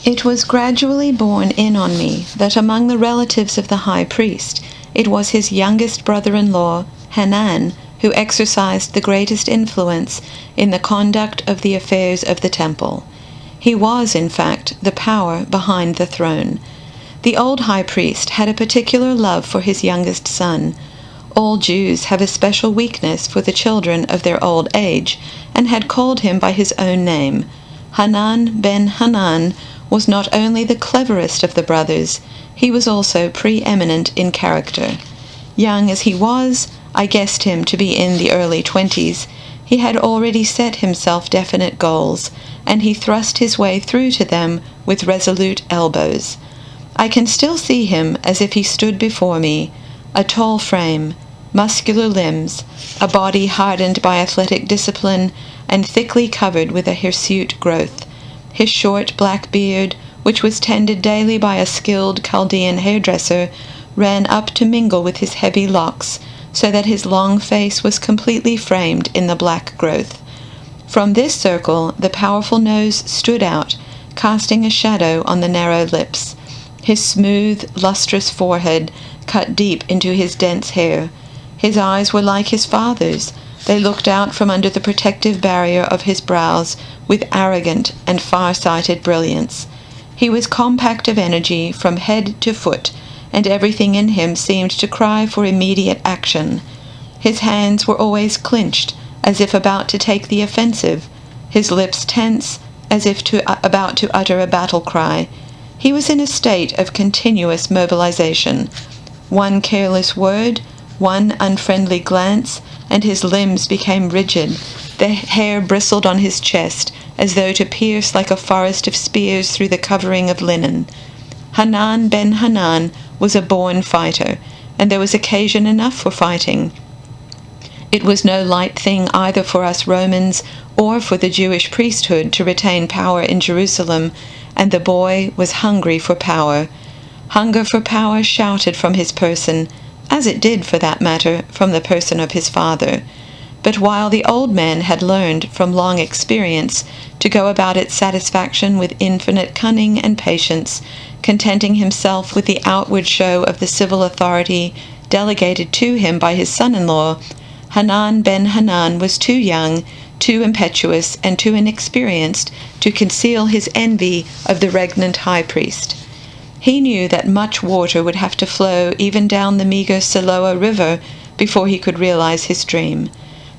It was gradually borne in on me that among the relatives of the high priest, it was his youngest brother-in-law, Hanan, who exercised the greatest influence in the conduct of the affairs of the temple. He was, in fact, the power behind the throne. The old high priest had a particular love for his youngest son. All Jews have a special weakness for the children of their old age, and had called him by his own name. Hanan ben Hanan was not only the cleverest of the brothers, he was also preeminent in character. Young as he was, I guessed him to be in the early 20s. He had already set himself definite goals, and he thrust his way through to them with resolute elbows. I can still see him as if he stood before me, a tall frame, muscular limbs, a body hardened by athletic discipline, and thickly covered with a hirsute growth. His short black beard, which was tended daily by a skilled Chaldean hairdresser, ran up to mingle with his heavy locks, so that his long face was completely framed in the black growth. From this circle the powerful nose stood out, casting a shadow on the narrow lips. His smooth, lustrous forehead cut deep into his dense hair. His eyes were like his father's. They looked out from under the protective barrier of his brows with arrogant and far-sighted brilliance. He was compact of energy from head to foot, and everything in him seemed to cry for immediate action. His hands were always clenched, as if about to take the offensive, his lips tense, as if about to utter a battle cry. He was in a state of continuous mobilization. One careless word, one unfriendly glance, and his limbs became rigid. The hair bristled on his chest, as though to pierce like a forest of spears through the covering of linen. Hanan ben Hanan was a born fighter, and there was occasion enough for fighting. It was no light thing either for us Romans or for the Jewish priesthood to retain power in Jerusalem, and the boy was hungry for power. Hunger for power shouted from his person, as it did, for that matter, from the person of his father. But while the old man had learned from long experience to go about its satisfaction with infinite cunning and patience, contenting himself with the outward show of the civil authority delegated to him by his son-in-law, Hanan ben Hanan was too young, too impetuous, and too inexperienced to conceal his envy of the regnant high priest. He knew that much water would have to flow even down the meager Siloa River before he could realize his dream.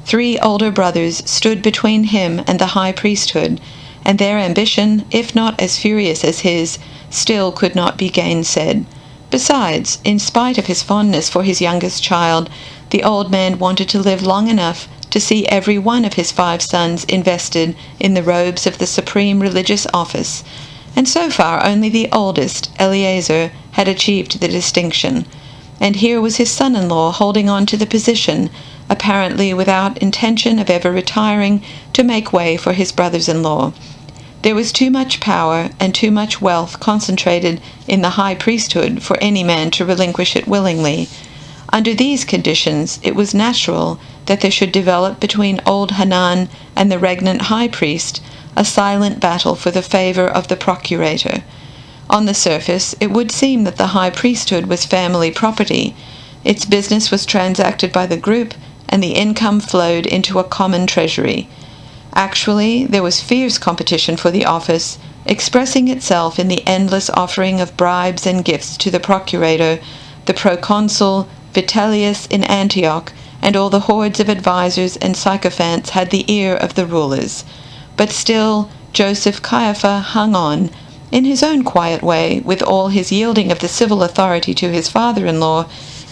3 older brothers stood between him and the high priesthood, and their ambition, if not as furious as his, still could not be gainsaid. Besides, in spite of his fondness for his youngest child, the old man wanted to live long enough to see every one of his 5 sons invested in the robes of the supreme religious office, and so far only the oldest, Eleazar, had achieved the distinction. And here was his son-in-law holding on to the position, apparently without intention of ever retiring to make way for his brothers-in-law. There was too much power and too much wealth concentrated in the high priesthood for any man to relinquish it willingly. Under these conditions, it was natural that there should develop between old Hanan and the regnant high priest a silent battle for the favor of the procurator. On the surface, it would seem that the high priesthood was family property. Its business was transacted by the group, and the income flowed into a common treasury. Actually, there was fierce competition for the office, expressing itself in the endless offering of bribes and gifts to the procurator, the proconsul Vitellius in Antioch, and all the hordes of advisers and sycophants had the ear of the rulers. But still, Joseph Caiapha hung on, in his own quiet way, with all his yielding of the civil authority to his father-in-law.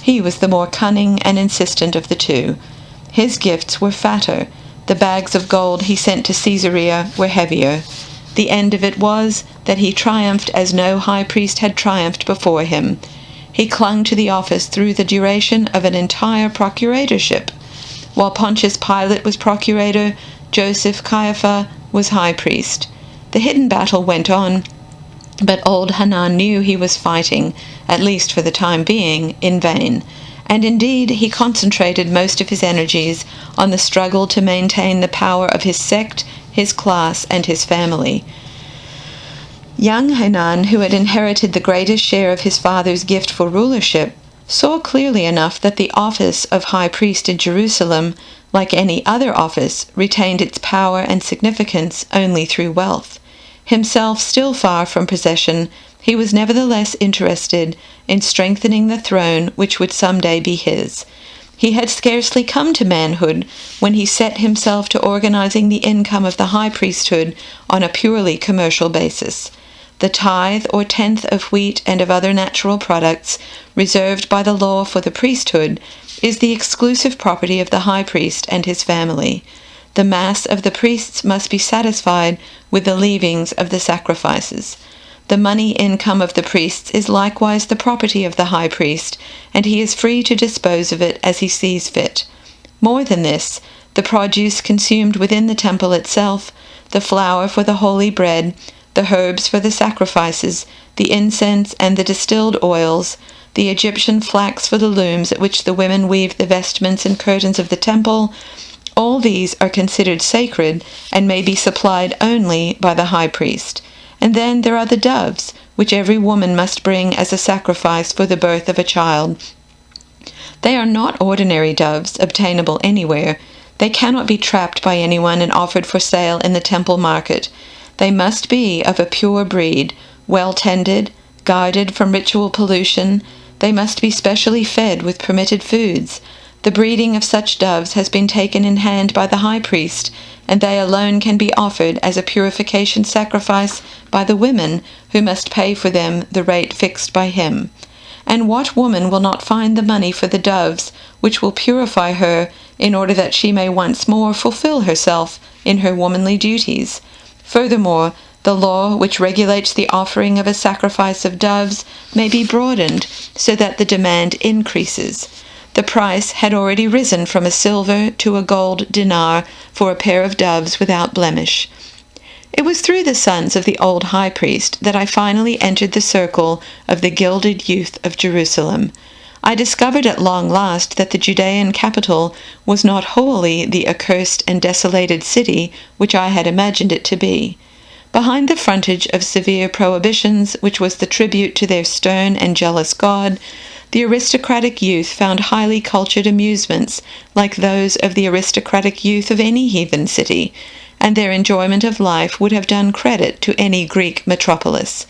He was the more cunning and insistent of the two. His gifts were fatter. The bags of gold he sent to Caesarea were heavier. The end of it was that he triumphed as no high priest had triumphed before him. He clung to the office through the duration of an entire procuratorship. While Pontius Pilate was procurator, Joseph Caiapha was high priest. The hidden battle went on, but old Hanan knew he was fighting, at least for the time being, in vain, and indeed he concentrated most of his energies on the struggle to maintain the power of his sect, his class, and his family. Young Hanan, who had inherited the greatest share of his father's gift for rulership, saw clearly enough that the office of high priest in Jerusalem, like any other office, retained its power and significance only through wealth. Himself still far from possession, he was nevertheless interested in strengthening the throne which would some day be his. He had scarcely come to manhood when he set himself to organizing the income of the high priesthood on a purely commercial basis. The tithe or tenth of wheat and of other natural products, reserved by the law for the priesthood, is the exclusive property of the high priest and his family. The mass of the priests must be satisfied with the leavings of the sacrifices. The money income of the priests is likewise the property of the high priest, and he is free to dispose of it as he sees fit. More than this, the produce consumed within the temple itself, the flour for the holy bread, the herbs for the sacrifices, the incense and the distilled oils, the Egyptian flax for the looms at which the women weave the vestments and curtains of the temple, all these are considered sacred and may be supplied only by the high priest. And then there are the doves, which every woman must bring as a sacrifice for the birth of a child. They are not ordinary doves, obtainable anywhere. They cannot be trapped by anyone and offered for sale in the temple market. They must be of a pure breed, well tended, guarded from ritual pollution. They must be specially fed with permitted foods. The breeding of such doves has been taken in hand by the high priest, and they alone can be offered as a purification sacrifice by the women, who must pay for them the rate fixed by him. And what woman will not find the money for the doves, which will purify her, in order that she may once more fulfill herself in her womanly duties? Furthermore, the law which regulates the offering of a sacrifice of doves may be broadened so that the demand increases. The price had already risen from a silver to a gold dinar for a pair of doves without blemish. It was through the sons of the old high priest that I finally entered the circle of the gilded youth of Jerusalem. I discovered at long last that the Judean capital was not wholly the accursed and desolated city which I had imagined it to be. Behind the frontage of severe prohibitions, which was the tribute to their stern and jealous God, the aristocratic youth found highly cultured amusements like those of the aristocratic youth of any heathen city, and their enjoyment of life would have done credit to any Greek metropolis.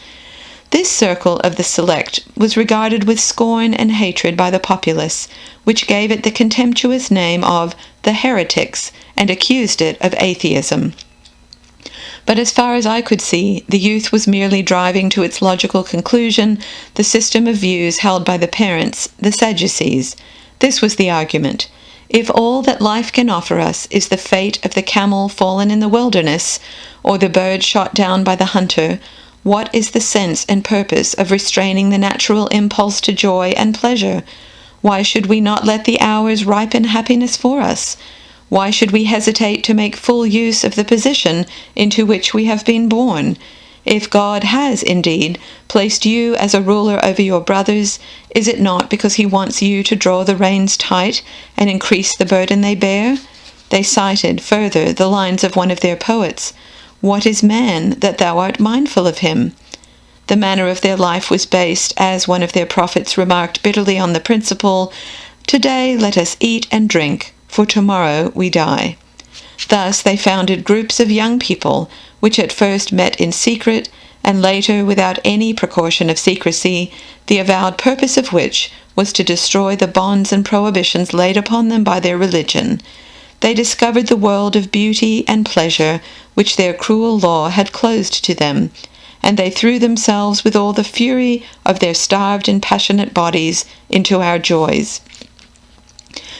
This circle of the select was regarded with scorn and hatred by the populace, which gave it the contemptuous name of the heretics and accused it of atheism. But as far as I could see, the youth was merely driving to its logical conclusion the system of views held by the parents, the Sadducees. This was the argument. If all that life can offer us is the fate of the camel fallen in the wilderness, or the bird shot down by the hunter, what is the sense and purpose of restraining the natural impulse to joy and pleasure? Why should we not let the hours ripen happiness for us? Why should we hesitate to make full use of the position into which we have been born? If God has, indeed, placed you as a ruler over your brothers, is it not because he wants you to draw the reins tight and increase the burden they bear? They cited, further, the lines of one of their poets, "What is man, that thou art mindful of him?" The manner of their life was based, as one of their prophets remarked bitterly, on the principle, "Today let us eat and drink, for tomorrow we die." Thus they founded groups of young people, which at first met in secret, and later without any precaution of secrecy, the avowed purpose of which was to destroy the bonds and prohibitions laid upon them by their religion. They discovered the world of beauty and pleasure which their cruel law had closed to them, and they threw themselves with all the fury of their starved and passionate bodies into our joys.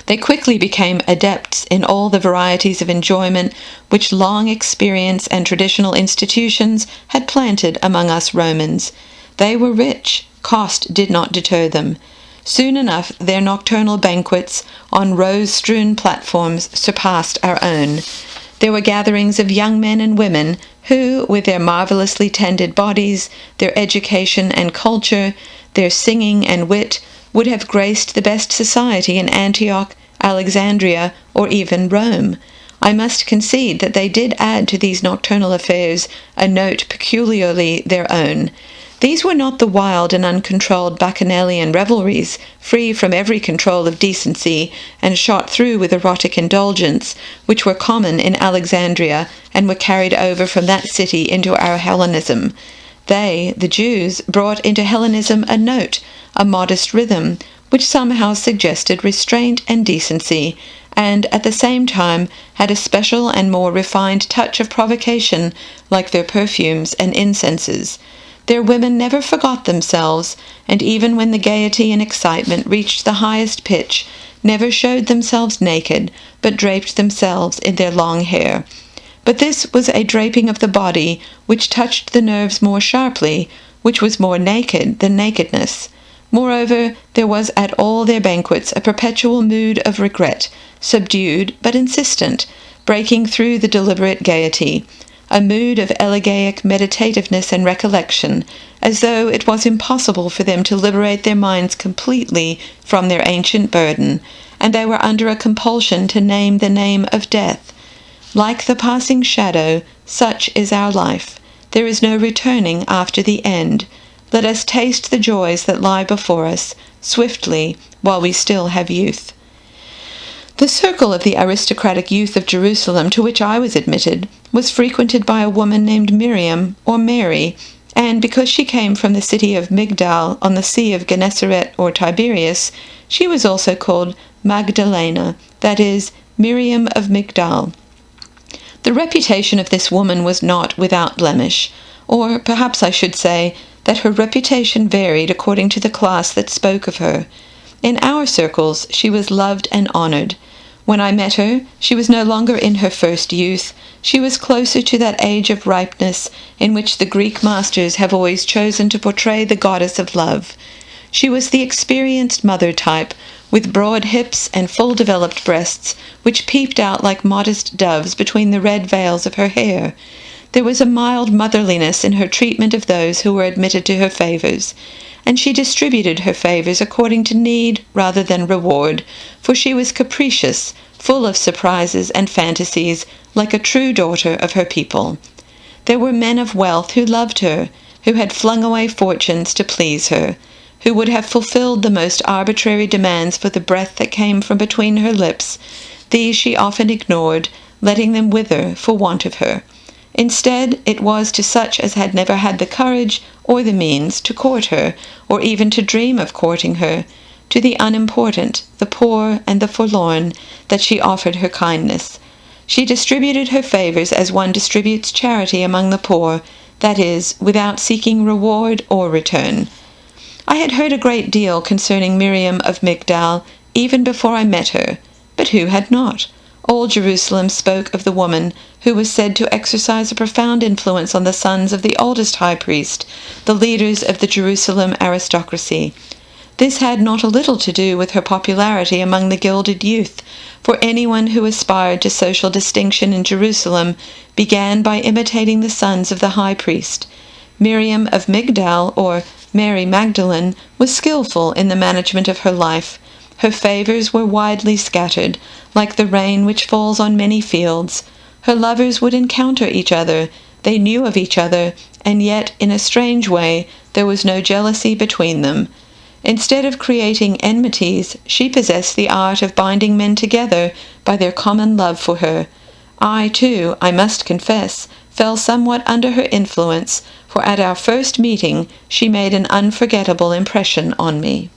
They quickly became adepts in all the varieties of enjoyment which long experience and traditional institutions had planted among us Romans. They were rich. Cost did not deter them. Soon enough their nocturnal banquets on rose-strewn platforms surpassed our own. There were gatherings of young men and women who, with their marvelously tended bodies, their education and culture, their singing and wit, would have graced the best society in Antioch, Alexandria, or even Rome. I must concede that they did add to these nocturnal affairs a note peculiarly their own. These were not the wild and uncontrolled bacchanalian revelries, free from every control of decency and shot through with erotic indulgence, which were common in Alexandria and were carried over from that city into our Hellenism. They, the Jews, brought into Hellenism a note, a modest rhythm, which somehow suggested restraint and decency, and at the same time had a special and more refined touch of provocation, like their perfumes and incenses. Their women never forgot themselves, and even when the gaiety and excitement reached the highest pitch, never showed themselves naked, but draped themselves in their long hair. But this was a draping of the body which touched the nerves more sharply, which was more naked than nakedness. Moreover, there was at all their banquets a perpetual mood of regret, subdued but insistent, breaking through the deliberate gaiety, a mood of elegaic meditativeness and recollection, as though it was impossible for them to liberate their minds completely from their ancient burden, and they were under a compulsion to name the name of death. Like the passing shadow, such is our life. There is no returning after the end. Let us taste the joys that lie before us, swiftly, while we still have youth. The circle of the aristocratic youth of Jerusalem to which I was admitted was frequented by a woman named Miriam, or Mary, and because she came from the city of Migdal on the Sea of Gennesaret or Tiberias, she was also called Magdalena, that is, Miriam of Migdal. The reputation of this woman was not without blemish, or perhaps I should say that her reputation varied according to the class that spoke of her. In our circles she was loved and honored. When I met her, she was no longer in her first youth. She was closer to that age of ripeness in which the Greek masters have always chosen to portray the goddess of love. She was the experienced mother type, with broad hips and full-developed breasts, which peeped out like modest doves between the red veils of her hair. There was a mild motherliness in her treatment of those who were admitted to her favors, and she distributed her favors according to need rather than reward, for she was capricious, full of surprises and fantasies, like a true daughter of her people. There were men of wealth who loved her, who had flung away fortunes to please her, who would have fulfilled the most arbitrary demands for the breath that came from between her lips. These she often ignored, letting them wither for want of her. Instead, it was to such as had never had the courage or the means to court her, or even to dream of courting her, to the unimportant, the poor, and the forlorn, that she offered her kindness. She distributed her favors as one distributes charity among the poor, that is, without seeking reward or return. I had heard a great deal concerning Miriam of Migdal, even before I met her, but who had not? All Jerusalem spoke of the woman who was said to exercise a profound influence on the sons of the oldest high priest, the leaders of the Jerusalem aristocracy. This had not a little to do with her popularity among the gilded youth, for anyone who aspired to social distinction in Jerusalem began by imitating the sons of the high priest. Miriam of Migdal, or Mary Magdalene, was skillful in the management of her life. Her favors were widely scattered, like the rain which falls on many fields. Her lovers would encounter each other, they knew of each other, and yet, in a strange way, there was no jealousy between them. Instead of creating enmities, she possessed the art of binding men together by their common love for her. I, too, I must confess, fell somewhat under her influence, for at our first meeting she made an unforgettable impression on me.